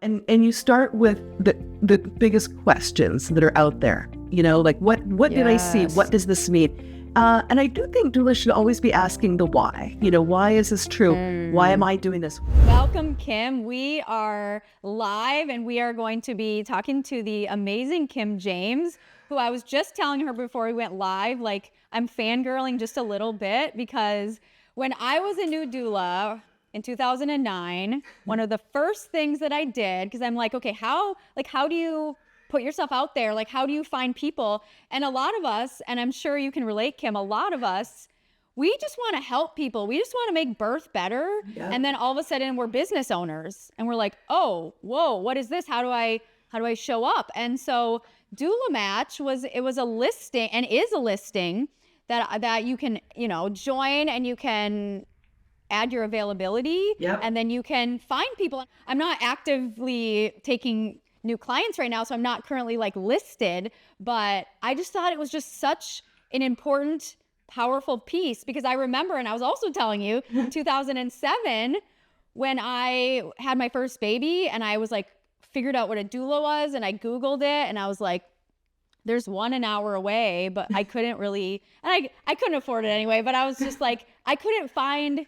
And you start with the biggest questions that are out there. Like what did I see? What does this mean? And I do think doulas should always be asking the why. Why is this true? Why am I doing this? Welcome, Kim. We are live and we are going to be talking to the amazing Kim James, who I was just telling her before we went live, like I'm fangirling just a little bit because when I was a new doula in 2009, one of the first things that I did, because I'm like, okay, how do you put yourself out there? Like, how do you find people? And a lot of us, and I'm sure you can relate, Kim, a lot of us, we just want to help people. We just want to make birth better. Yeah. And then all of a sudden we're business owners and we're like, oh, whoa, what is this? How do I show up? And so Doula Match was a listing and is a listing that you can, join and you can add your availability. Yep. And then you can find people. I'm not actively taking new clients right now, so I'm not currently like listed, but I just thought it was just such an important, powerful piece because I remember, and I was also telling you, in 2007, when I had my first baby and I was like, figured out what a doula was and I Googled it and I was like, there's one an hour away, but I couldn't really, and I couldn't afford it anyway, but I was just like, I couldn't find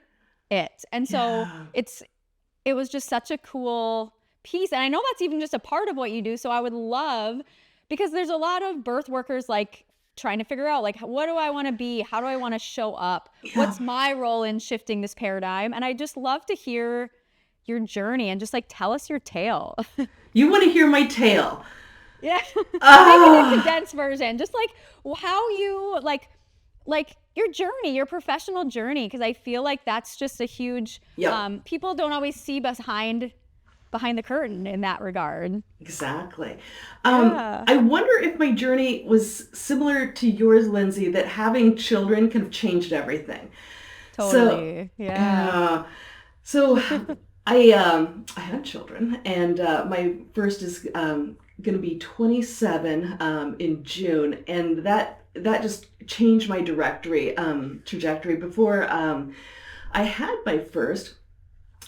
it. And so it was just such a cool piece. And I know that's even just a part of what you do. So I would love, because there's a lot of birth workers like trying to figure out like, what do I want to be? How do I want to show up? Yeah. What's my role in shifting this paradigm? And I just love to hear your journey and just like tell us your tale. You want to hear my tale? Yeah. Maybe the condensed version, just like how you like your journey, your professional journey. Cause I feel like that's just a huge, people don't always see behind the curtain in that regard. Exactly. I wonder if my journey was similar to yours, Lindsay, that having children kind of changed everything. Totally. So I had children, and my first is going to be 27 in June, and that just changed my trajectory. Before I had my first,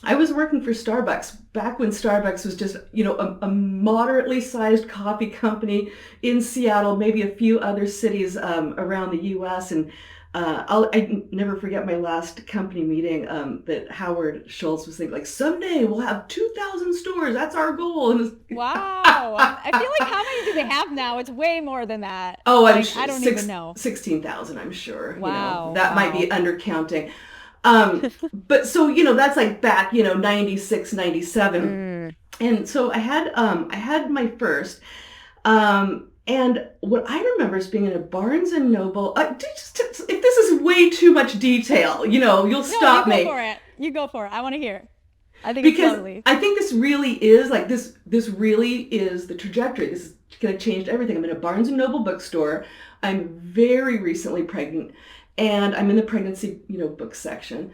I was working for Starbucks back when Starbucks was just, a moderately sized coffee company in Seattle, maybe a few other cities around the U.S. And I never forget my last company meeting that Howard Schultz was thinking, like, someday we'll have 2,000 stores. That's our goal. And wow. I feel like how many do they have now? It's way more than that. Oh, I don't even know. 16,000, I'm sure. Wow. That might be undercounting. But so, that's like back, 96, 97. And so I had my first, and what I remember is being in a Barnes and Noble, if this is way too much detail, you'll stop me. You go for it. I want to hear. I think because it's lovely. I think this really is like, this really is the trajectory. This is going to change everything. I'm in a Barnes and Noble bookstore. I'm very recently pregnant. And I'm in the pregnancy, book section,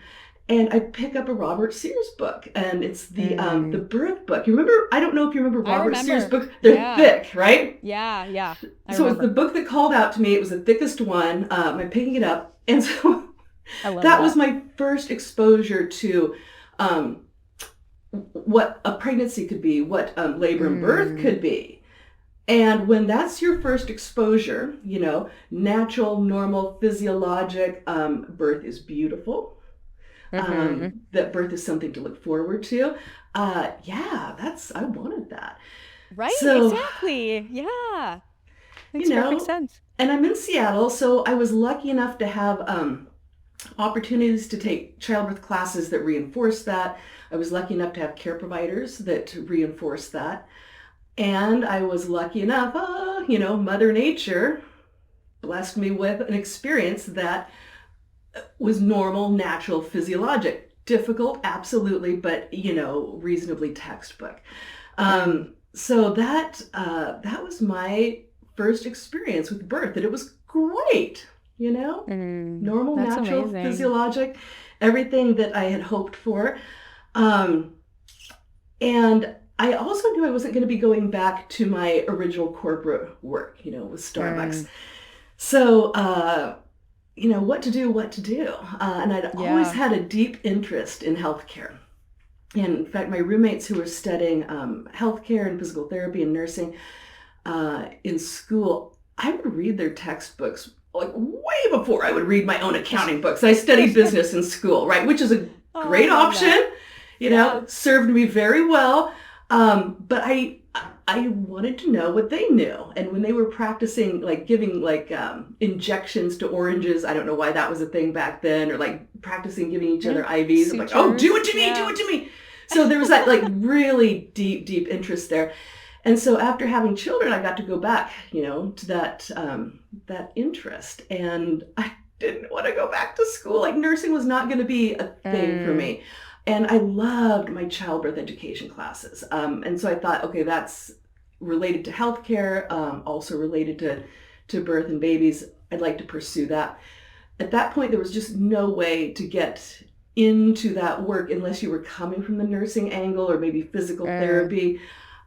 and I pick up a Robert Sears book, and it's the birth book. You remember? I don't know if you remember Robert Sears books. They're thick, right? Yeah. So it's the book that called out to me. It was the thickest one. I'm picking it up, and so that was my first exposure to what a pregnancy could be, what labor and birth could be. And when that's your first exposure, natural, normal, physiologic, birth is beautiful. That birth is something to look forward to. I wanted that. Right, so, exactly. Yeah. Makes perfect sense. And I'm in Seattle, so I was lucky enough to have opportunities to take childbirth classes that reinforce that. I was lucky enough to have care providers that reinforce that. And I was lucky enough, Mother Nature blessed me with an experience that was normal, natural, physiologic. Difficult, absolutely, but, reasonably textbook. So that was my first experience with birth, and it was great, normal, That's natural, amazing. Physiologic, everything that I had hoped for. And I also knew I wasn't going to be going back to my original corporate work, with Starbucks. So, what to do. And I'd always had a deep interest in healthcare. And in fact, my roommates who were studying healthcare and physical therapy and nursing in school, I would read their textbooks like way before I would read my own accounting books. I studied business in school, right? Which is a great option, served me very well. But I wanted to know what they knew. And when they were practicing, like giving like injections to oranges, I don't know why that was a thing back then, or like practicing giving each other IVs. I'm like, oh, do it to me, do it to me. So there was that like really deep interest there. And so after having children, I got to go back, to that interest. And I didn't want to go back to school. Like nursing was not going to be a thing for me. And I loved my childbirth education classes. And so I thought, okay, that's related to healthcare, also related to birth and babies. I'd like to pursue that. At that point, there was just no way to get into that work unless you were coming from the nursing angle or maybe physical therapy.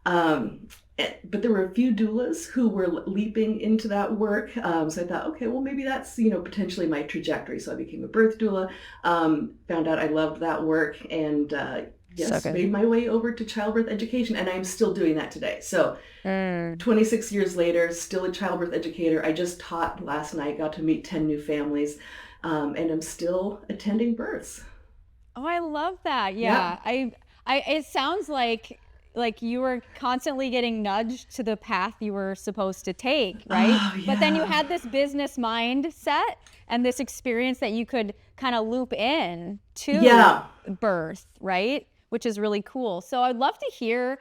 But there were a few doulas who were leaping into that work. So I thought, okay, well, maybe that's, potentially my trajectory. So I became a birth doula, found out I loved that work, and made my way over to childbirth education. And I'm still doing that today. So 26 years later, still a childbirth educator. I just taught last night, got to meet 10 new families, and I'm still attending births. Oh, I love that. Yeah. It sounds like you were constantly getting nudged to the path you were supposed to take, right? Oh, yeah. But then you had this business mindset and this experience that you could kind of loop in to birth, right? Which is really cool. So I'd love to hear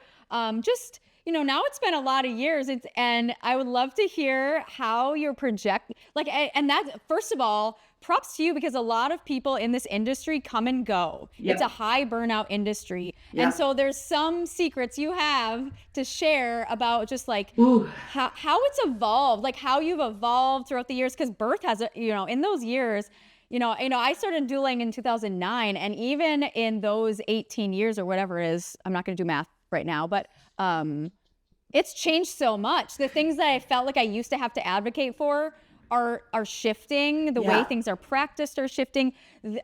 just, now it's been a lot of years, and I would love to hear how your and that's, first of all, props to you, because a lot of people in this industry come and go. Yep. It's a high burnout industry. Yep. And so there's some secrets you have to share about just like how it's evolved, like how you've evolved throughout the years, because birth has, in those years, I started douling in 2009, and even in those 18 years or whatever it is, I'm not going to do math right now, but it's changed so much. The things that I felt like I used to have to advocate for are shifting. The way things are practiced are shifting.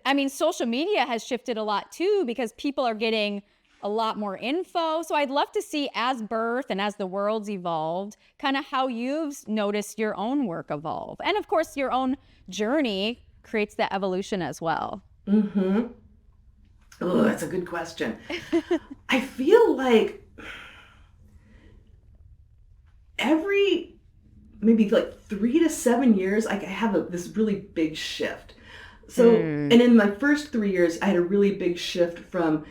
I mean, social media has shifted a lot too, because people are getting a lot more info. So I'd love to see, as birth and as the world's evolved, kind of how you've noticed your own work evolve. And of course, your own journey creates that evolution as well. Mm-hmm. Oh, that's a good question. I feel like maybe like 3 to 7 years, I have this really big shift. So, and in my first 3 years, I had a really big shift from,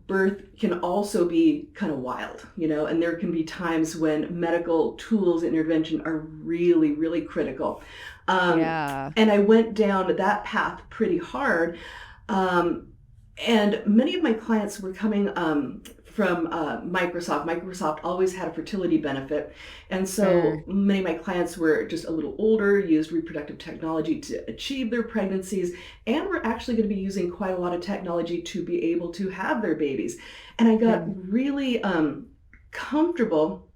birth can also be kind of wild, and there can be times when medical tools and intervention are really, really critical. And I went down that path pretty hard. And many of my clients were coming from Microsoft. Microsoft always had a fertility benefit. And so many of my clients were just a little older, used reproductive technology to achieve their pregnancies, and were actually going to be using quite a lot of technology to be able to have their babies. And I got really comfortable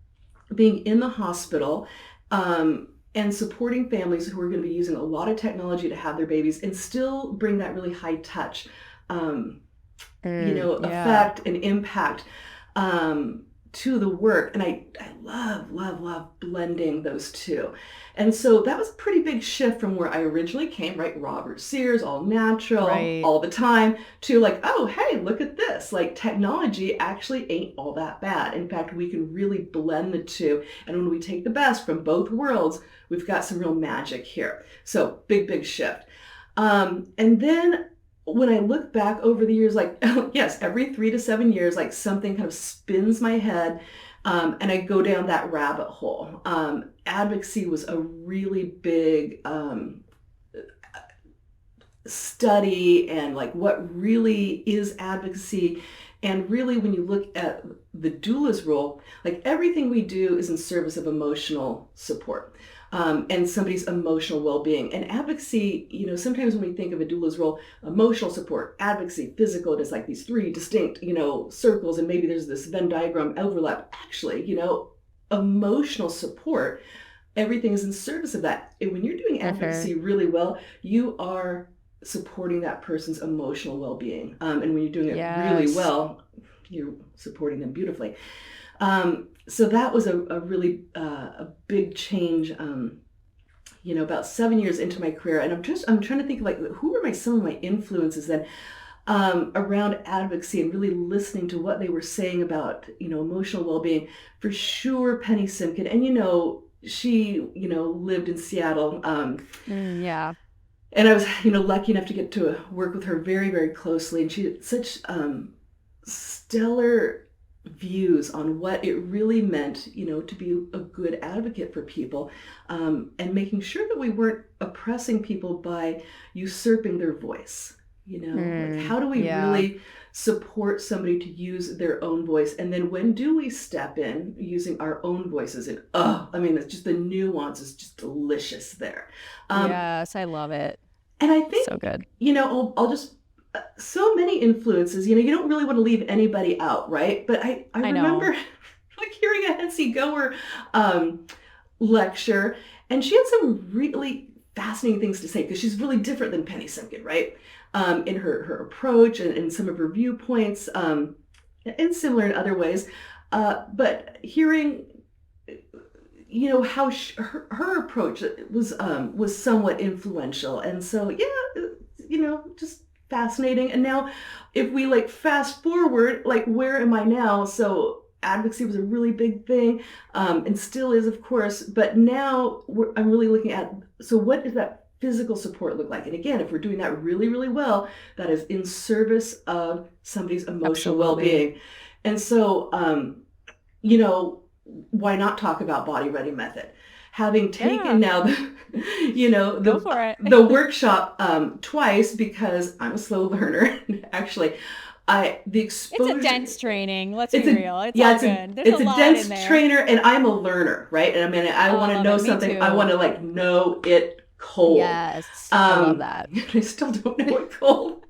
being in the hospital and supporting families who are going to be using a lot of technology to have their babies and still bring that really high touch effect and impact to the work. And I love blending those two. And so that was a pretty big shift from where I originally came, right? Robert Sears, all natural, all the time, to like, oh, hey, look at this. Like, technology actually ain't all that bad. In fact, we can really blend the two. And when we take the best from both worlds, we've got some real magic here. So big shift. And then when I look back over the years, like, yes, every 3 to 7 years, like something kind of spins my head, and I go down that rabbit hole. Advocacy was a really big study, and like what really is advocacy. And really, when you look at the doula's role, like everything we do is in service of emotional support. And somebody's emotional well-being. And advocacy, sometimes when we think of a doula's role, emotional support, advocacy, physical, it is like these 3 distinct, circles, and maybe there's this Venn diagram overlap. Actually, emotional support, everything is in service of that. And when you're doing advocacy really well, you are supporting that person's emotional well-being. And when you're doing it really Yes. well, you're supporting them beautifully. So that was a really a big change, about 7 years into my career. And I'm trying to think, like, who were some of my influences then around advocacy and really listening to what they were saying about, emotional well-being. For sure, Penny Simkin. And, she, lived in Seattle. Yeah. And I was, lucky enough to get to work with her very, very closely. And she had such stellar views on what it really meant, to be a good advocate for people, and making sure that we weren't oppressing people by usurping their voice. Like, how do we really support somebody to use their own voice? And then when do we step in using our own voices? And it's just the nuance is just delicious there. Yes, I love it. And I think, so good. I'll just, so many influences, you don't really want to leave anybody out, right? But I remember like hearing a Hensy Gower lecture, and she had some really fascinating things to say, because she's really different than Penny Simkin, right? In her approach and some of her viewpoints, and similar in other ways. But hearing, how her approach was somewhat influential. And so, just fascinating. And now if we like fast forward, like, where am I now? So advocacy was a really big thing, and still is, of course, but now I'm really looking at, so what does that physical support look like? And again, if we're doing that really, really well, that is in service of somebody's emotional well-being. And so, why not talk about Body Ready Method? Having taken now the workshop twice, because I'm a slow learner. Actually, the exposure. It's a dense training. Let's be real. It's all good. There's a dense trainer, and I'm a learner, right? And I want to know something. I want to like know it cold. Yes, I love that. I still don't know it cold.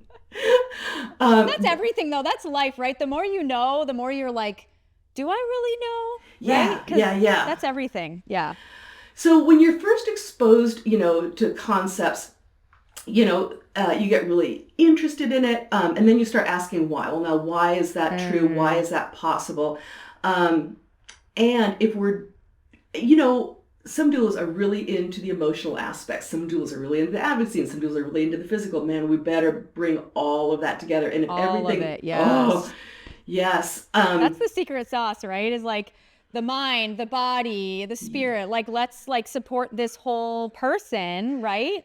That's everything, though. That's life, right? The more you know, the more you're like, do I really know? Right? Yeah. That's everything. Yeah. So when you're first exposed, to concepts, you get really interested in it, and then you start asking why. Well, now, why is that true? Why is that possible? And if we're, some doulas are really into the emotional aspects. Some doulas are really into the advocacy, and some doulas are really into the physical. Man, we better bring all of that together. And if all everything, of it, yes. Oh, yes. That's the secret sauce, right? Is like the mind, the body, the spirit. Like, let's like support this whole person, right?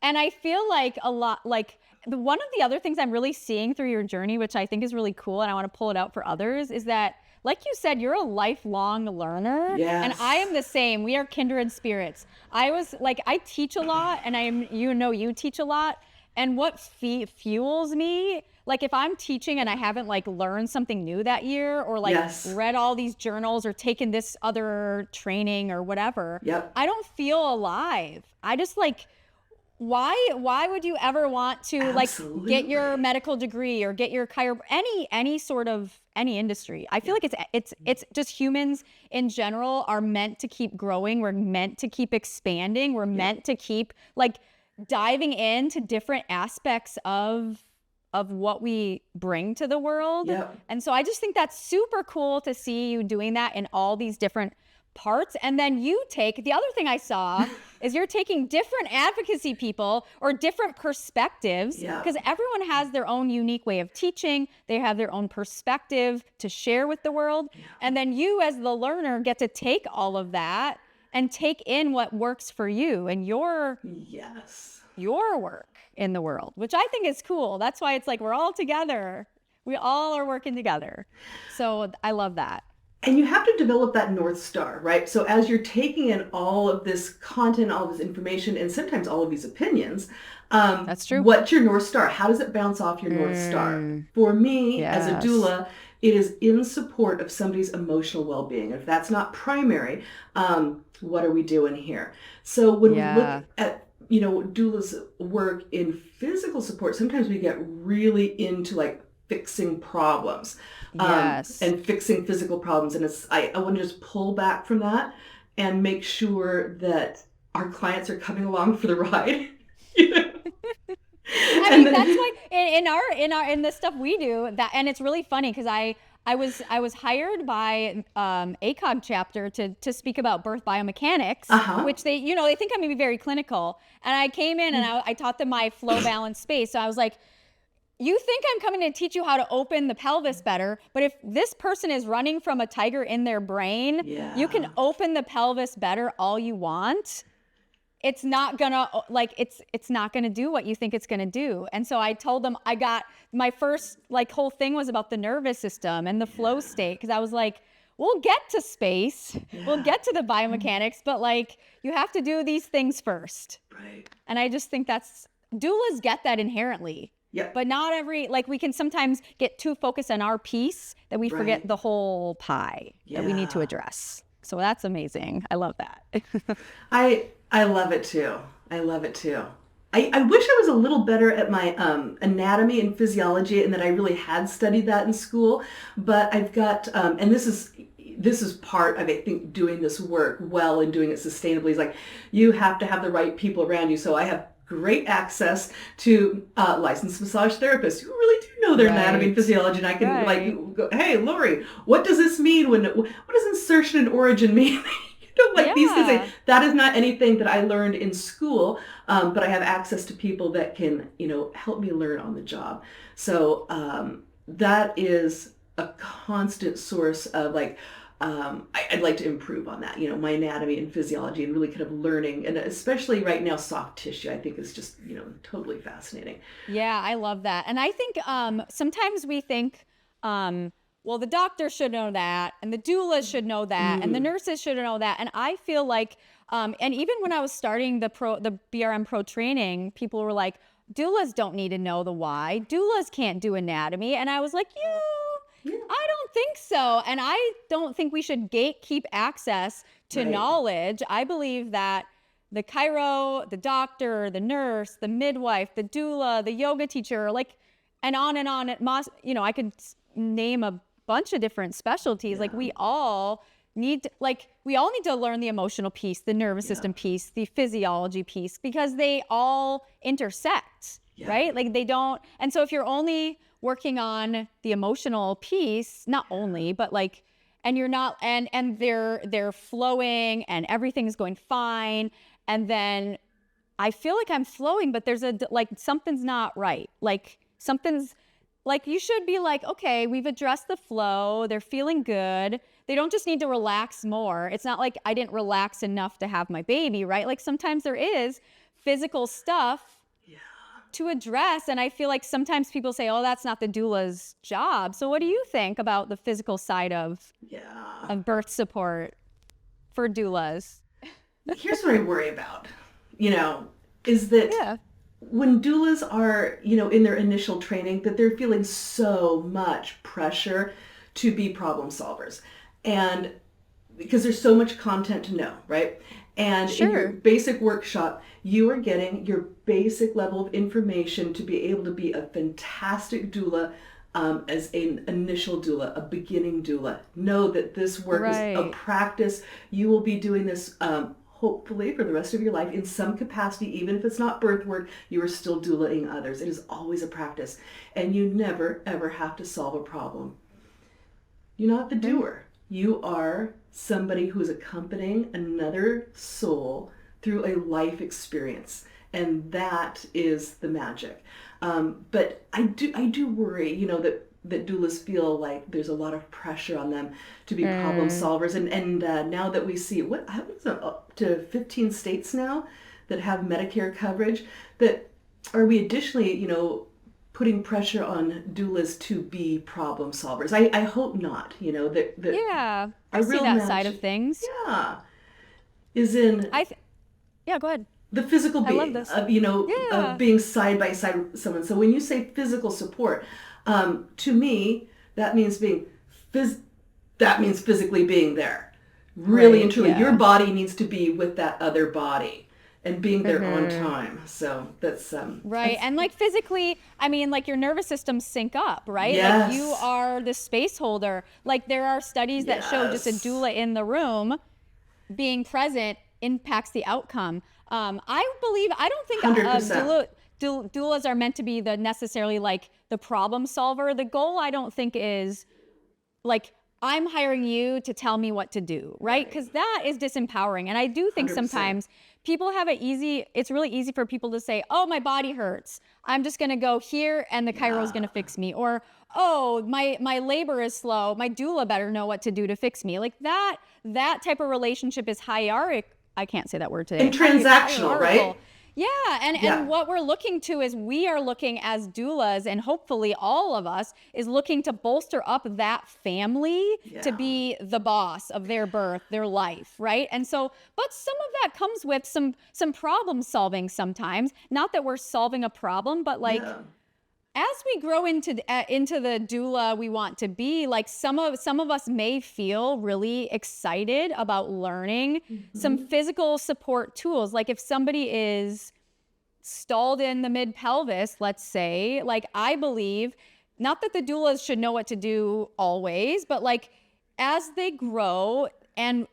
And I feel like a lot, like one of the other things I'm really seeing through your journey, which I think is really cool, and I want to pull it out for others, is that, like you said, you're a lifelong learner. Yes. And I am the same. We are kindred spirits. I teach a lot, and you teach a lot. And what fuels me, like if I'm teaching and I haven't like learned something new that year, or like read all these journals or taken this other training or whatever, I don't feel alive. I just like, why would you ever want to like get your medical degree or get your any sort of any industry? I feel like it's just humans in general are meant to keep growing. We're meant to keep expanding. We're meant to keep like diving into different aspects of what we bring to the world. And so I just think that's super cool to see you doing that in all these different parts. And then the other thing I saw is you're taking different advocacy people or different perspectives, because everyone has their own unique way of teaching. They have their own perspective to share with the world. And then you as the learner get to take all of that and take in what works for you and your work in the world, which I think is cool. That's why it's like we're all together. We all are working together. So I love that. And you have to develop that North Star, right? So as you're taking in all of this content, all of this information, and sometimes all of these opinions, that's true. What's your North Star? How does it bounce off your North Star? For me, as a doula, it is in support of somebody's emotional well-being. If that's not primary, what are we doing here? So when we look at, doulas work in physical support, sometimes we get really into like fixing problems, and fixing physical problems. And I want to just pull back from that and make sure that our clients are coming along for the ride. I mean, that's why in the stuff we do that, and it's really funny because I was hired by ACOG chapter to speak about birth biomechanics, which they think I'm gonna be very clinical. And I came in and I taught them my flow balance space. So I was like, you think I'm coming to teach you how to open the pelvis better, but if this person is running from a tiger in their brain, you can open the pelvis better all you want. It's not gonna it's not gonna do what you think it's gonna do. And so I told them, I got my first whole thing was about the nervous system and the flow state, because I was like, we'll get to space, we'll get to the biomechanics, but you have to do these things first. Right. And I just think doulas get that inherently. Yeah. But not every, we can sometimes get too focused on our piece that we forget the whole pie that we need to address. So that's amazing. I love that. I love it too. I love it too. I wish I was a little better at my anatomy and physiology, and that I really had studied that in school. But I've got, and this is part of, I think, doing this work well and doing it sustainably, is you have to have the right people around you. So I have great access to licensed massage therapists who really do know their anatomy and physiology, and I can go, hey, Lori, what does this mean? What does insertion and origin mean? These things. That is not anything that I learned in school, but I have access to people that can, help me learn on the job. So that is a constant source of I'd like to improve on that, my anatomy and physiology, and really kind of learning, and especially right now, soft tissue, I think is just, totally fascinating. Yeah, I love that. And I think sometimes we think, well, the doctor should know that, and the doulas should know that, and the nurses should know that. And I feel like, and even when I was starting the BRM Pro training, people were like, doulas don't need to know the why. Doulas can't do anatomy. And I was like, I don't think so. And I don't think we should gatekeep access to knowledge. I believe that the chiro, the doctor, the nurse, the midwife, the doula, the yoga teacher, and on and on. I could name a bunch of different specialties. We all need to learn the emotional piece, the nervous system piece, the physiology piece, because they all intersect, right? They don't. And so if you're only working on the emotional piece, not only, but and you're not, and they're flowing and everything's going fine, and then I feel like I'm flowing, but there's something's not right. Something's you should be okay, we've addressed the flow, they're feeling good. They don't just need to relax more. It's not like I didn't relax enough to have my baby, right? Sometimes there is physical stuff to address. And I feel like sometimes people say, oh, that's not the doula's job. So what do you think about the physical side of birth support for doulas? Here's what I worry about, is that when doulas are, in their initial training, that they're feeling so much pressure to be problem solvers. And because there's so much content to know, right? And in your basic workshop, you are getting your basic level of information to be able to be a fantastic doula, as an initial doula, a beginning doula. Know that this work is a practice. You will be doing this hopefully for the rest of your life in some capacity. Even if it's not birth work, you are still doulaing others. It is always a practice, and you never ever have to solve a problem. You're not the doer. You are somebody who is accompanying another soul through a life experience, and that is the magic. But I do worry, that doulas feel like there's a lot of pressure on them to be problem solvers. And now that we see, what happens up to 15 states now that have Medicare coverage, that are we additionally, putting pressure on doulas to be problem solvers? I hope not, that I see that side of things. Is in... go ahead. The physical being of, of being side by side with someone. So when you say physical support, to me, that means physically being there. Really and truly, your body needs to be with that other body and being there on time. So that's right. And physically, I mean, your nervous systems sync up, right? Yes. You are the space holder. There are studies that show just a doula in the room being present impacts the outcome. I don't think 100%. doulas are meant to be the necessarily like the problem solver. The goal, I don't think, is like, I'm hiring you to tell me what to do, right? Because that is disempowering. And I do think 100%. sometimes people have it's really easy for people to say, oh, my body hurts. I'm just going to go here and the chiro is going to fix me. Or, oh, my labor is slow. My doula better know what to do to fix me. Like that type of relationship is hierarchical. I can't say that word today. And transactional, right? Yeah, and what we're looking to is we are looking as doulas, and hopefully all of us is looking to bolster up that family to be the boss of their birth, their life, right? And so, but some of that comes with some problem solving sometimes. Not that we're solving a problem, but like as we grow into the doula we want to be, like some of us may feel really excited about learning some physical support tools. Like if somebody is stalled in the mid pelvis, let's say, like I believe, not that the doulas should know what to do always, but like as they grow and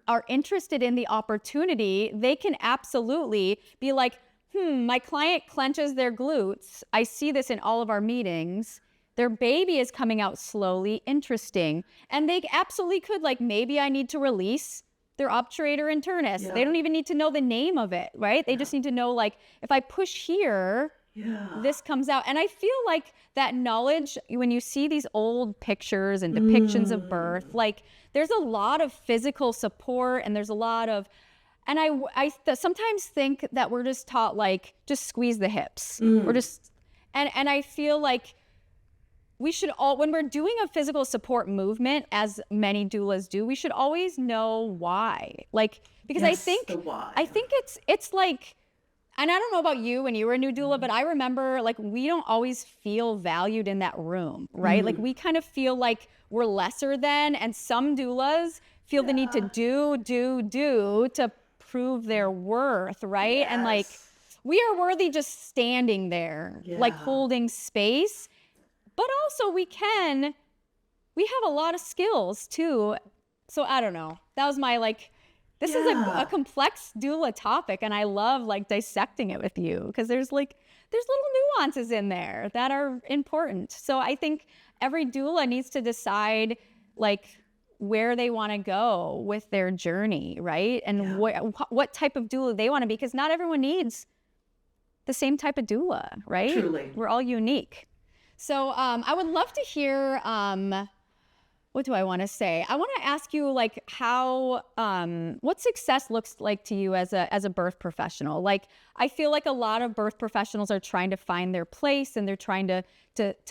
are interested in the opportunity, they can absolutely be like, my client clenches their glutes. I see this in all of our meetings. Their baby is coming out slowly. Interesting. And they absolutely could, like, maybe I need to release their obturator internus. They don't even need to know the name of it, right? They just need to know, like, if I push here, this comes out. And I feel like that knowledge, when you see these old pictures and depictions of birth, like there's a lot of physical support and there's a lot of, and I sometimes think that we're just taught, like, just squeeze the hips. We're just, and I feel like we should all, when we're doing a physical support movement, as many doulas do, we should always know why. Like, because I think it's like, and I don't know about you when you were a new doula, but I remember, like, we don't always feel valued in that room, right? Like we kind of feel like we're lesser than, and some doulas feel the need to do to prove their worth, right? And like, we are worthy just standing there, like holding space. But also we have a lot of skills too. So I don't know. That was my, like, this is a complex doula topic, and I love, like, dissecting it with you, because there's little nuances in there that are important. So I think every doula needs to decide, like, where they want to go with their journey, right? And what type of doula they want to be, because not everyone needs the same type of doula, right? Truly. We're all unique. So I would love to hear, what do I want to say? I want to ask you, like, how, what success looks like to you as a birth professional. Like, I feel like a lot of birth professionals are trying to find their place, and they're trying to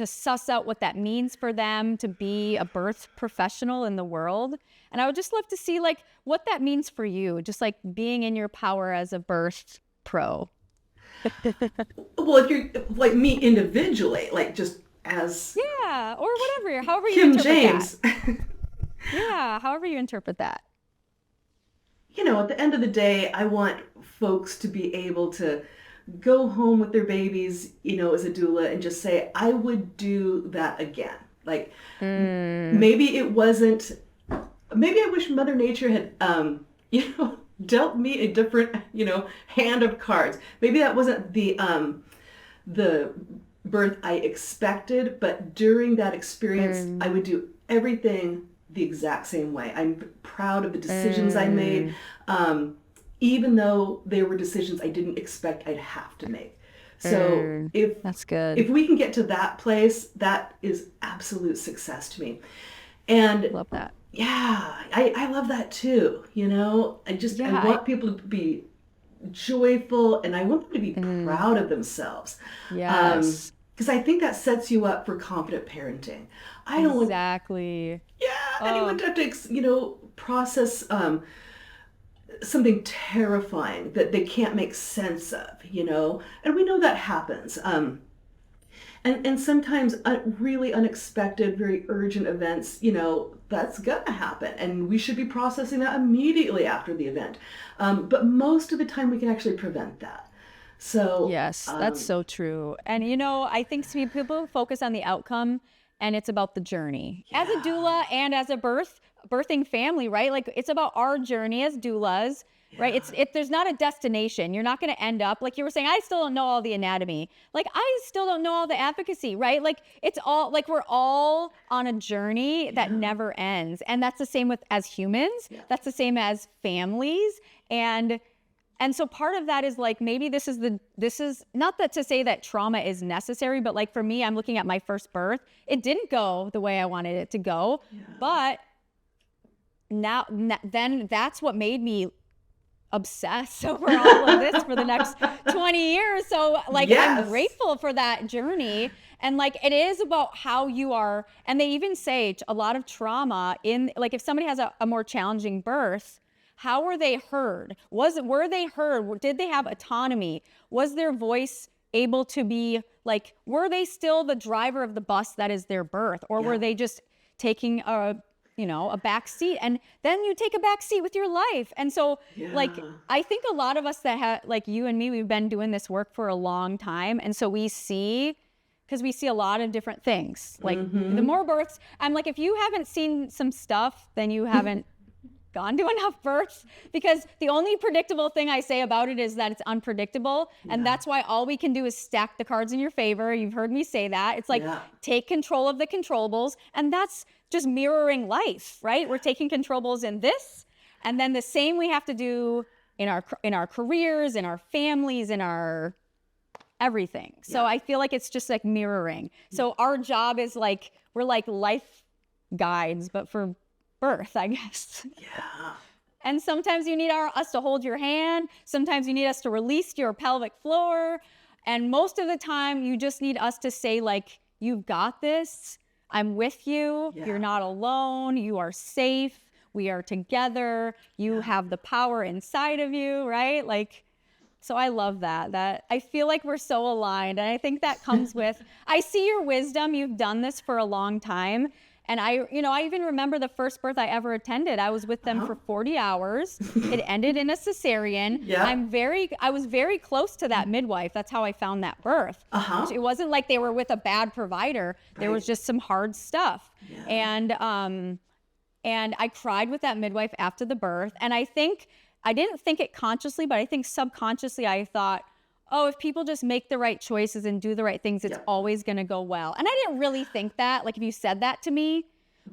suss out what that means for them to be a birth professional in the world. And I would just love to see, like, what that means for you, just like being in your power as a birth pro. Well, if you're like me individually, like just as or whatever, however you Kim interpret James. that. However you interpret that. You know, at the end of the day, I want folks to be able to go home with their babies, you know, as a doula, and just say, I would do that again. Like, maybe it wasn't, maybe I wish Mother Nature had, you know, dealt me a different, you know, hand of cards. Maybe that wasn't the birth I expected, but during that experience, I would do everything the exact same way. I'm proud of the decisions I made, even though they were decisions I didn't expect I'd have to make. So that's good. If we can get to that place, that is absolute success to me. And love that. Yeah, I love that too. You know, I want people to be joyful, and I want them to be proud of themselves. Yes. Because I think that sets you up for confident parenting. I don't want anyone to have to, you know, process something terrifying that they can't make sense of, you know, and we know that happens. And sometimes really unexpected, very urgent events, you know, that's gonna happen, and we should be processing that immediately after the event. But most of the time we can actually prevent that. So yes, that's so true. And, you know, I think people focus on the outcome, and it's about the journey. As a doula and as a birth birthing family, right? Like it's about our journey as doulas, right? There's not a destination. You're not going to end up like you were saying, I still don't know all the anatomy. Like I still don't know all the advocacy, right? Like it's all like we're all on a journey that never ends. And that's the same with as humans. That's the same as families. And so part of that is like, maybe this is not that to say that trauma is necessary, but like for me, I'm looking at my first birth. It didn't go the way I wanted it to go, but then that's what made me obsess over all of this for the next 20 years. So like, I'm grateful for that journey. And like, it is about how you are. And they even say a lot of trauma in like, if somebody has a more challenging birth, how were they heard? Were they heard? Did they have autonomy? Was their voice able to be like, were they still the driver of the bus that is their birth? Or were they just taking a back seat? And then you take a back seat with your life. And so like, I think a lot of us that have, like you and me, we've been doing this work for a long time. And so because we see a lot of different things. Like the more births, I'm like, if you haven't seen some stuff, then you haven't gone to enough births, because the only predictable thing I say about it is that it's unpredictable. And that's why all we can do is stack the cards in your favor. You've heard me say that. It's like, take control of the controllables. And that's just mirroring life, right? We're taking controllables in this. And then the same we have to do in our careers, in our families, in our everything. So I feel like it's just like mirroring. So our job is like, we're like life guides, but for birth, I guess. And sometimes you need us to hold your hand. Sometimes you need us to release your pelvic floor. And most of the time you just need us to say like, you've got this. I'm with you. You're not alone. You are safe. We are together. You have the power inside of you, right? Like, so I love that I feel like we're so aligned. And I think that comes with, I see your wisdom. You've done this for a long time. And I even remember the first birth I ever attended. I was with them for 40 hours. It ended in a cesarean. I was very close to that midwife. That's how I found that birth. It wasn't like they were with a bad provider. There was just some hard stuff. And I cried with that midwife after the birth. And I didn't think it consciously, but I think subconsciously I thought, oh, if people just make the right choices and do the right things, it's always going to go well. And I didn't really think that, like if you said that to me,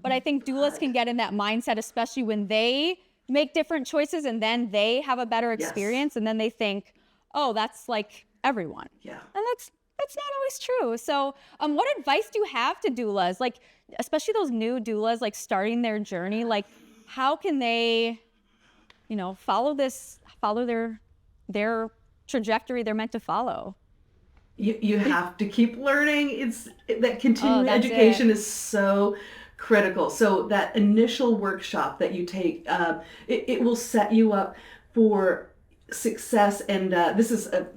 but I think doulas can get in that mindset, especially when they make different choices and then they have a better experience and then they think, oh, that's like everyone. And that's not always true. So what advice do you have to doulas? Like, especially those new doulas, like starting their journey, like how can they, follow their trajectory they're meant to follow? You have to keep learning. That continuing education is so critical. So that initial workshop that you take, it will set you up for success. And this is a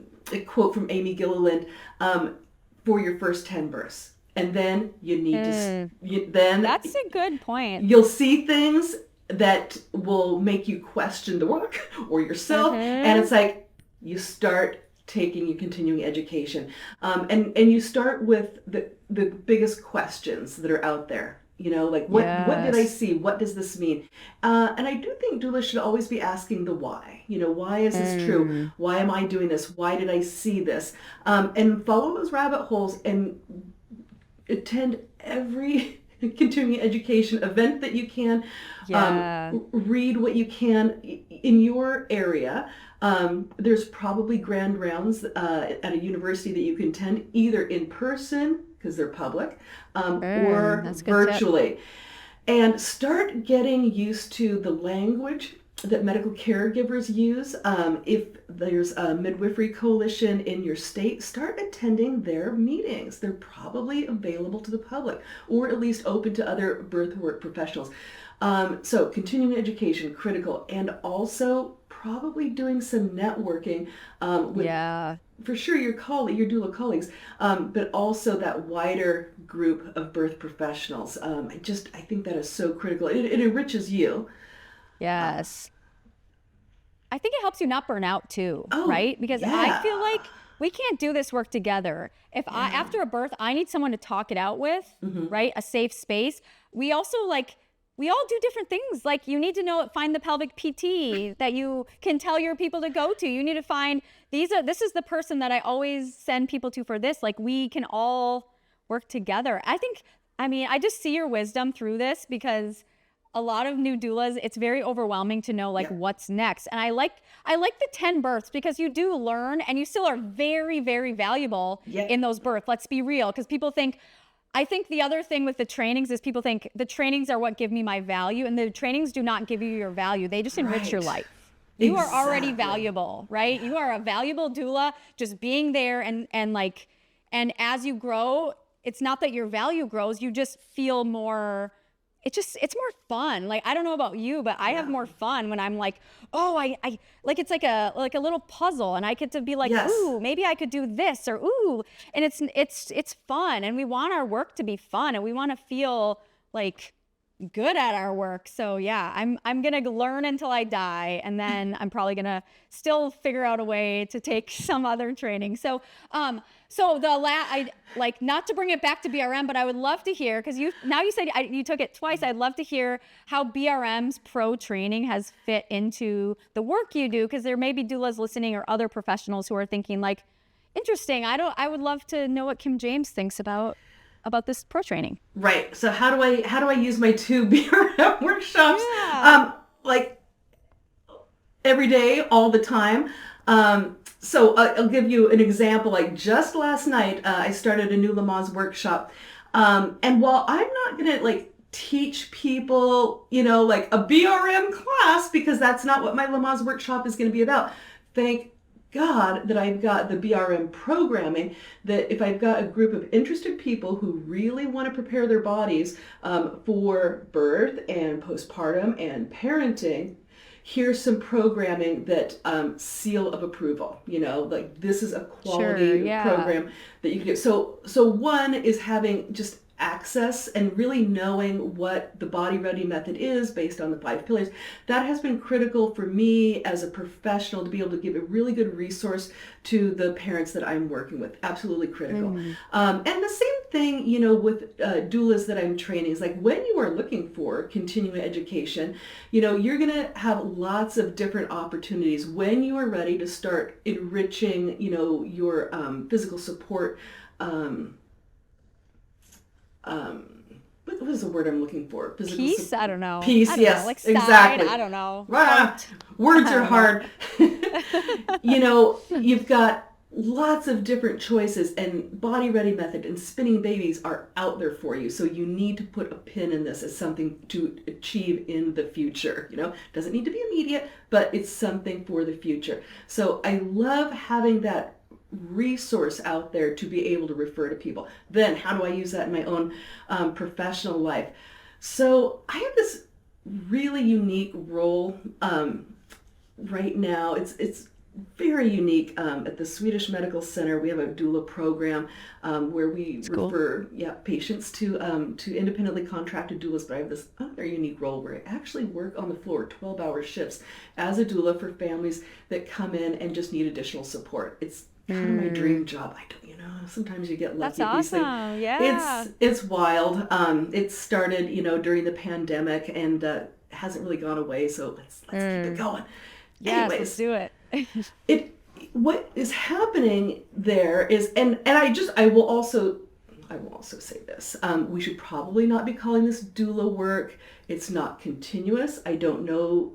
quote from Amy Gilliland, for your first 10 births. And then you need to, that's a good point. You'll see things that will make you question the work or yourself. And it's like, you start taking your continuing education, and you start with the biggest questions that are out there. Like what did I see? What does this mean? And I do think doulas should always be asking the why. Why is this true? Why am I doing this? Why did I see this? And follow those rabbit holes and attend every continuing education event that you can. Read what you can in your area. There's probably grand rounds at a university that you can attend either in person, because they're public, or virtually. And start getting used to the language that medical caregivers use. If there's a midwifery coalition in your state, start attending their meetings. They're probably available to the public, or at least open to other birth work professionals. So continuing education, critical, and also probably doing some networking with, for sure, your doula colleagues, but also that wider group of birth professionals. I think that is so critical. It enriches you. Yes. I think it helps you not burn out too, right? Because I feel like we can't do this work together. If after a birth, I need someone to talk it out with, right? A safe space. We also we all do different things. Like you need to find the pelvic PT that you can tell your people to go to. You need to find this is the person that I always send people to for this. Like we can all work together. I just see your wisdom through this, because a lot of new doulas, it's very overwhelming to know what's next. And I like the 10 births, because you do learn and you still are very, very valuable in those births. Let's be real. Because I think the other thing with the trainings is people think the trainings are what give me my value, and the trainings do not give you your value. They just enrich your life. You are already valuable, right? You are a valuable doula, just being there and as you grow, it's not that your value grows, you just feel more, it's more fun. Like, I don't know about you, but I have more fun when I'm like, oh, I it's like a little puzzle, and I get to be like, ooh, maybe I could do this, or ooh, and it's fun, and we want our work to be fun, and we want to feel like good at our work. So yeah, I'm gonna learn until I die, and then I'm probably gonna still figure out a way to take some other training. So I like, not to bring it back to BRM, but I would love to hear, because you said you took it twice. I'd love to hear how BRM's pro training has fit into the work you do, because there may be doulas listening or other professionals who are thinking like, interesting. I would love to know what Kim James thinks about this pro training. Right. So how do I use my 2 BRM workshops? Yeah. Like every day, all the time. So I'll give you an example. Like just last night, I started a new Lamaze workshop. And while I'm not going to like teach people, like a BRM class, because that's not what my Lamaze workshop is going to be about. Thank God that I've got the BRM programming, that if I've got a group of interested people who really want to prepare their bodies for birth and postpartum and parenting, here's some programming that seal of approval, like this is a quality program that you can get. So one is having just access and really knowing what the Body Ready method is based on the 5 pillars. That has been critical for me as a professional to be able to give a really good resource to the parents that I'm working with. Absolutely critical. And the same thing, with doulas that I'm training is like, when you are looking for continuing education, you're going to have lots of different opportunities when you are ready to start enriching, your physical support. What is the word I'm looking for? Peace? I don't know. Peace, yes, like side, exactly. I don't know. Words are hard. You've got lots of different choices, and Body Ready method and spinning babies are out there for you. So you need to put a pin in this as something to achieve in the future. Doesn't need to be immediate, but it's something for the future. So I love having that resource out there to be able to refer to people. Then how do I use that in my own professional life? So I have this really unique role right now. It's very unique. At the Swedish Medical Center, we have a doula program where we refer patients to independently contracted doulas. But I have this other unique role where I actually work on the floor 12-hour shifts as a doula for families that come in and just need additional support. It's kind of my dream job. Sometimes you get lucky. That's awesome. Yeah. It's wild. It started, during the pandemic, and hasn't really gone away. So let's keep it going. Yes, Anyways, let's do it. What is happening there is, and I will also say this. We should probably not be calling this doula work. It's not continuous. I don't know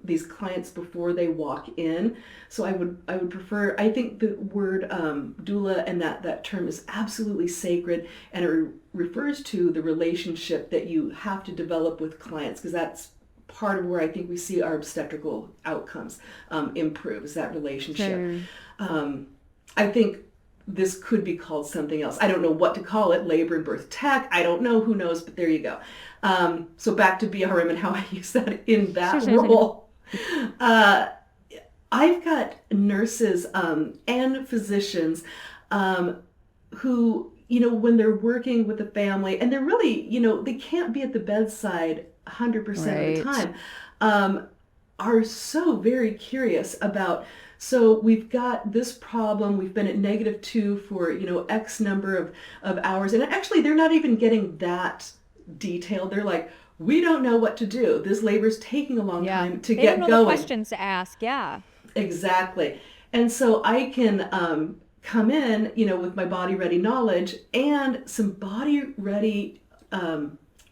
these clients before they walk in, so I would prefer. I think the word doula and that term is absolutely sacred, and it refers to the relationship that you have to develop with clients, because that's part of where I think we see our obstetrical outcomes improve, is that relationship. Sure. I think this could be called something else. I don't know what to call it. Labor and birth tech. I don't know. Who knows? But there you go. So back to BRM and how I use that in that role. I've got nurses and physicians who, when they're working with a family, and they're really, they can't be at the bedside 100% of the time, are so very curious about, so we've got this problem, we've been at -2 for, X number of hours, and actually they're not even getting that detailed. They're like, we don't know what to do. This labor's taking a long Yeah. time to They get don't know the going. questions to ask. Yeah. Exactly. And so I can come in, with my body ready knowledge and some body ready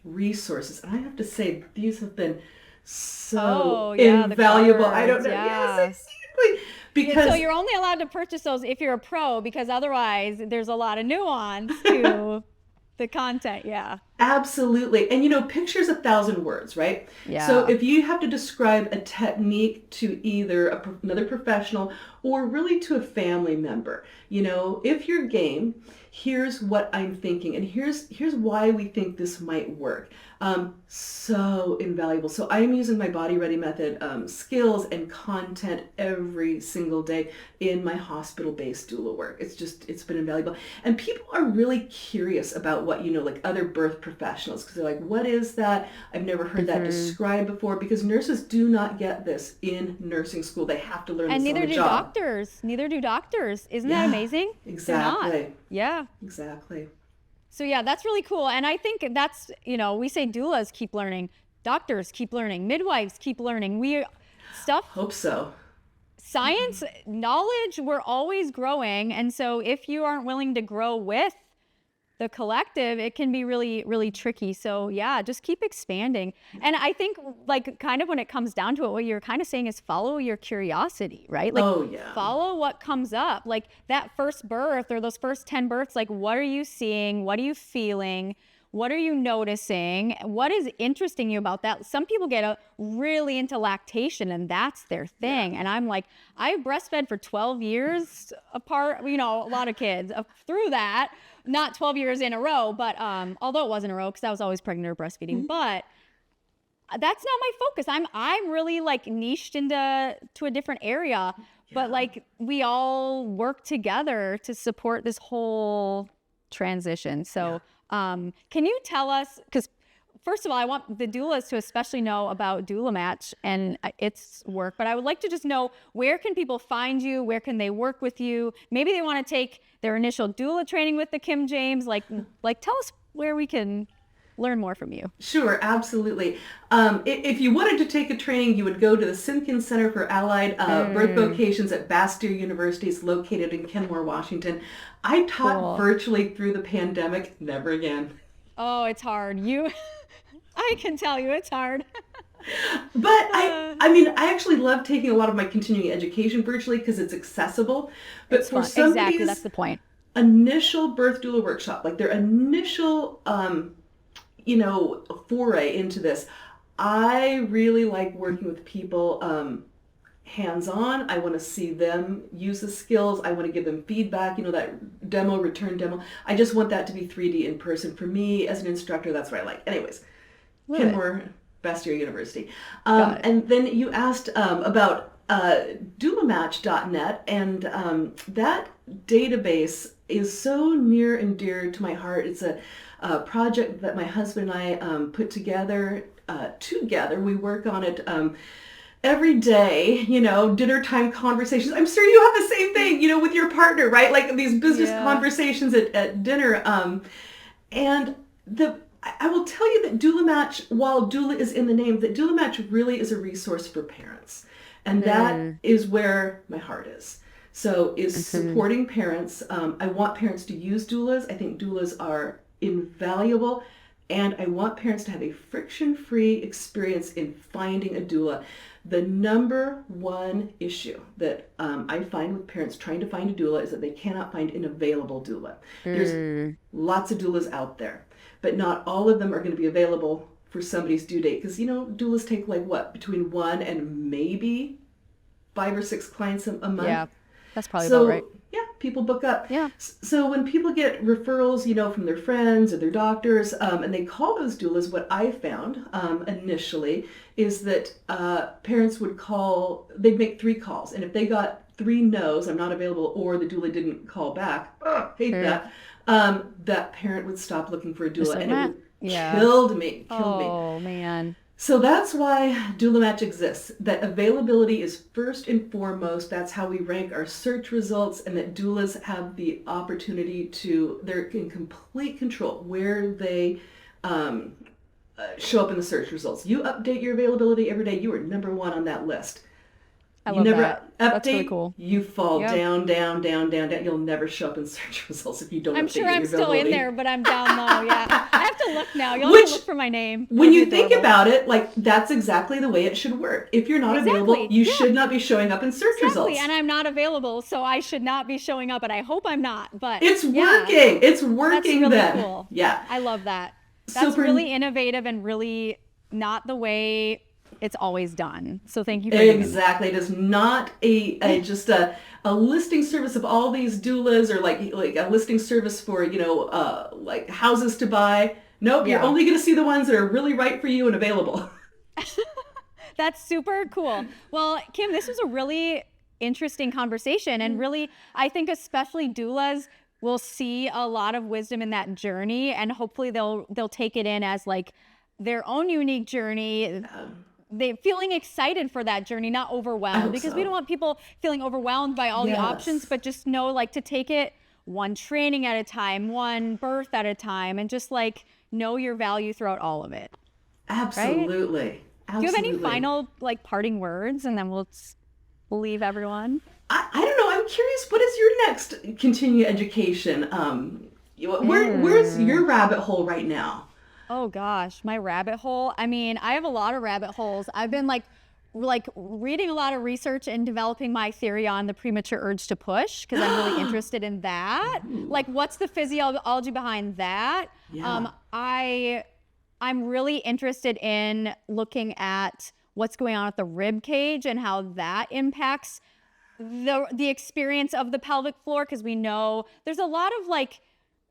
resources. And I have to say, these have been so Oh, yeah, the invaluable. I don't cards. know. Yes, Yeah. exactly. Yeah, so Because you're only allowed to purchase those if you're a pro, because otherwise there's a lot of nuance to the content. Yeah. absolutely. And picture's 1,000 words, right? So Yeah. if you have to describe a technique to either another professional or really to a family member, if you're game, here's what I'm thinking, and here's why we think this might work. So invaluable. So I'm using my body ready method skills and content every single day in my hospital-based doula work. It's been invaluable. And people are really curious about what, like other birth professionals, because they're like, what is that? I've never heard that described before, because nurses do not get this in nursing school. They have to learn And this on neither the do job. doctors. Neither do doctors. Isn't that amazing? They're not. Exactly. Yeah. Exactly. So yeah, that's really cool. And I think that's, we say doulas keep learning, doctors keep learning, midwives keep learning. Hope so. Science, knowledge, we're always growing. And so if you aren't willing to grow with the collective, it can be really, really tricky. So yeah, just keep expanding. And I think like kind of when it comes down to it, what you're kind of saying is follow your curiosity, right? Like Oh, yeah. follow what comes up. Like that first birth or those first 10 births, like what are you seeing? What are you feeling? What are you noticing? What is interesting you about that? Some people get really into lactation and that's their thing. And I'm like, I breastfed for 12 years apart, a lot of kids through that. Not 12 years in a row, but although it was in a row because I was always pregnant or breastfeeding, but that's not my focus. I'm really like niched into a different area, but like we all work together to support this whole transition. So can you tell us, because first of all, I want the doulas to especially know about Doula Match and its work, but I would like to just know, where can people find you? Where can they work with you? Maybe they want to take their initial doula training with the Kim James. Like tell us where we can learn more from you. Sure, absolutely. If you wanted to take a training, you would go to the Simpkins Center for Allied Birth Vocations at Bastyr University. It's located in Kenmore, Washington. I taught virtually through the pandemic. Never again. Oh, it's hard. I can tell you it's hard. But I actually love taking a lot of my continuing education virtually because it's accessible. But for somebody's exactly, that's the point. Initial birth doula workshop, like their initial foray into this, I really like working with people hands-on. I want to see them use the skills. I want to give them feedback, that demo, return demo. I just want that to be 3D in person. For me as an instructor, that's what I like. Anyways, Kenmore, Bastyr University. And then you asked about doulamatch.net, and that database is so near and dear to my heart. It's a project that my husband and I put together. We work on it every day, dinner time conversations. I'm sure you have the same thing, with your partner, right? Like these business conversations at dinner. And I will tell you that Doula Match, while doula is in the name, that Doula Match really is a resource for parents. And that is where my heart is. So is supporting parents. I want parents to use doulas. I think doulas are invaluable. And I want parents to have a friction-free experience in finding a doula. The number one issue that I find with parents trying to find a doula is that they cannot find an available doula. There's lots of doulas out there, but not all of them are going to be available for somebody's due date. Because, doulas take between 1 and maybe 5 or 6 clients a month. Yeah, that's probably about right. Yeah, people book up. Yeah. So when people get referrals, from their friends or their doctors, and they call those doulas, what I found initially is that parents would they'd make 3 calls. And if they got 3 no's, I'm not available, or the doula didn't call back, hate that, that parent would stop looking for a doula. And it killed me. Oh, man. So that's why Doula Match exists. That availability is first and foremost. That's how we rank our search results, and that doulas have the opportunity they're in complete control where they show up in the search results. You update your availability every day. You are number one on that list. I You love never that. update, That's really cool. you fall Yep. down, down, down, down, down. You'll never show up in search results if you don't I'm update sure your I'm still in availability. there, but I'm down low. Yeah. I have to look now. You'll have Which, to look for my name. when That'd you be think adorable. about it, like that's exactly the way it should work. If you're not available, Exactly. you Yeah. should not be showing up in search Exactly. results. And I'm not available, so I should not be showing up, and I hope I'm not. But It's yeah, working. It's that's working really then. cool. Yeah. I love that. So That's for- really innovative and really not the way it's always done. So thank you for doing that. Exactly. It is not just a listing service of all these doulas, or like a listing service for, like houses to buy. Nope, you're Yeah. only going to see the ones that are really right for you and available. That's super cool. Well, Kim, this was a really interesting conversation, and really, I think especially doulas will see a lot of wisdom in that journey, and hopefully they'll take it in as like their own unique journey. They feeling excited for that journey, not overwhelmed, because we don't want people feeling overwhelmed by all the options, but just know like to take it one training at a time, one birth at a time, and just like know your value throughout all of it. Absolutely. Do you have any final like parting words, and then we'll leave everyone? I don't know. I'm curious. What is your next continuing education? Where's your rabbit hole right now? Oh gosh, my rabbit hole. I mean, I have a lot of rabbit holes. I've been like reading a lot of research and developing my theory on the premature urge to push, because I'm really interested in that. Like, what's the physiology behind that? Yeah. I'm really interested in looking at what's going on at the rib cage and how that impacts the experience of the pelvic floor, because we know there's a lot of like,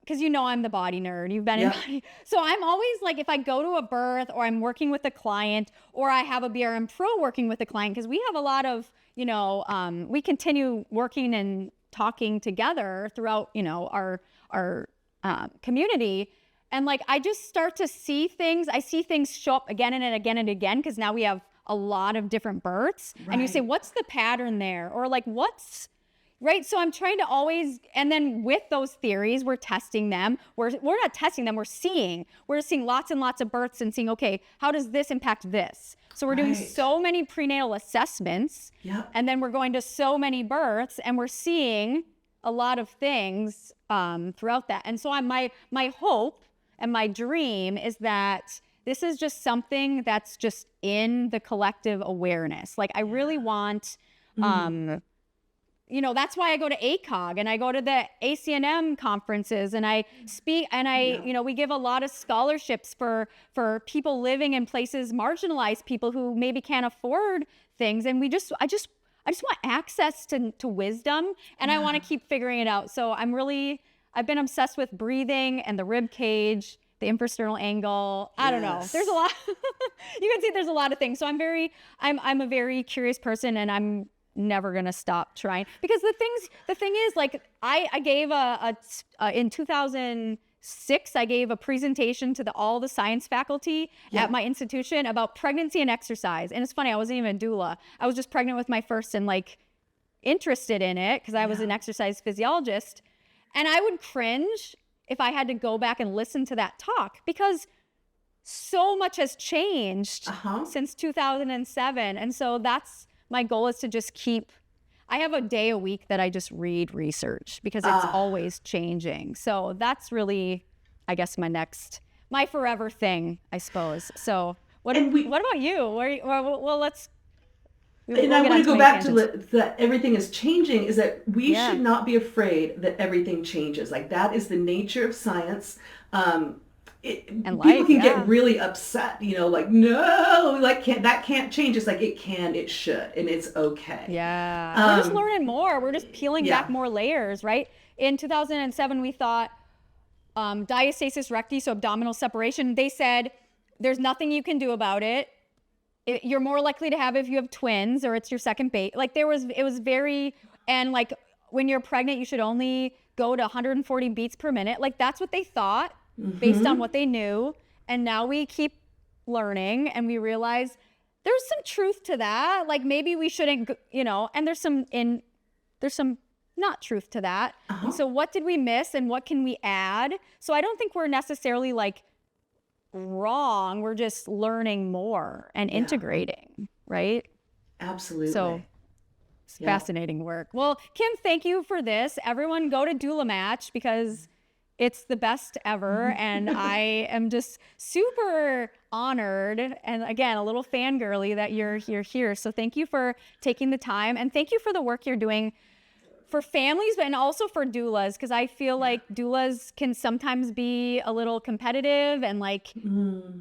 because I'm the body nerd. You've been in body. So I'm always like, if I go to a birth or I'm working with a client or I have a BRM pro working with a client, because we have a lot of, we continue working and talking together throughout, our community. And like, I just start to see things. I see things show up again and again and again, because now we have a lot of different births. And you say, what's the pattern there? Or like, right? So I'm trying to always, and then with those theories, we're testing them. We're not testing them, we're seeing lots and lots of births and seeing, okay, how does this impact this? So we're doing so many prenatal assessments, and then we're going to so many births, and we're seeing a lot of things throughout that. And so my hope and my dream is that this is just something that's just in the collective awareness. Like I really want, that's why I go to ACOG and I go to the ACNM conferences and I speak and we give a lot of scholarships for people living in places, marginalized people who maybe can't afford things. And I just want access to wisdom, and I want to keep figuring it out. So I've been obsessed with breathing and the rib cage, the infrasternal angle. I don't know. There's a lot. You can see there's a lot of things. So I'm a very curious person, and I'm never gonna stop trying, because the thing is, like I gave in 2006 I gave a presentation to all the science faculty at my institution about pregnancy and exercise. And it's funny, I wasn't even a doula. I was just pregnant with my first and like interested in it because I was an exercise physiologist. And I would cringe if I had to go back and listen to that talk, because so much has changed since 2007. And so that's my goal, is to just I have a day a week that I just read research, because it's always changing. So that's really, I guess, my forever thing, I suppose. So what about you? Let's. And I want to go back to that everything is changing, is that we should not be afraid that everything changes. Like, that is the nature of science. People can get really upset, like, no, like that can't change. It's like, it can, it should, and it's okay. Yeah. We're just learning more. We're just peeling back more layers, right? In 2007, we thought diastasis recti, so abdominal separation, they said there's nothing you can do about it. You're more likely to have it if you have twins or it's your second baby. Like it was very, and like when you're pregnant, you should only go to 140 beats per minute. Like that's what they thought based on what they knew. And now we keep learning and we realize there's some truth to that. Like maybe we shouldn't, and there's some not truth to that. And so what did we miss and what can we add? So I don't think we're necessarily like wrong. We're just learning more and integrating, right? Absolutely. So it's fascinating work. Well, Kim, thank you for this. Everyone go to Doula Match because it's the best ever. And I am just super honored and, again, a little fangirly that you're here. So thank you for taking the time, and thank you for the work you're doing for families, and also for doulas, because I feel like doulas can sometimes be a little competitive, and like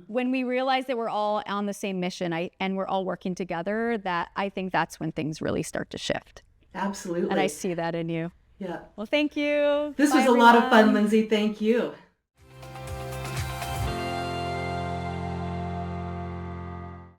when we realize that we're all on the same mission and we're all working together, that I think that's when things really start to shift. Absolutely. And I see that in you. Yeah. Well, thank you. This Bye, was a lot of fun, everyone. Lindsay. Thank you.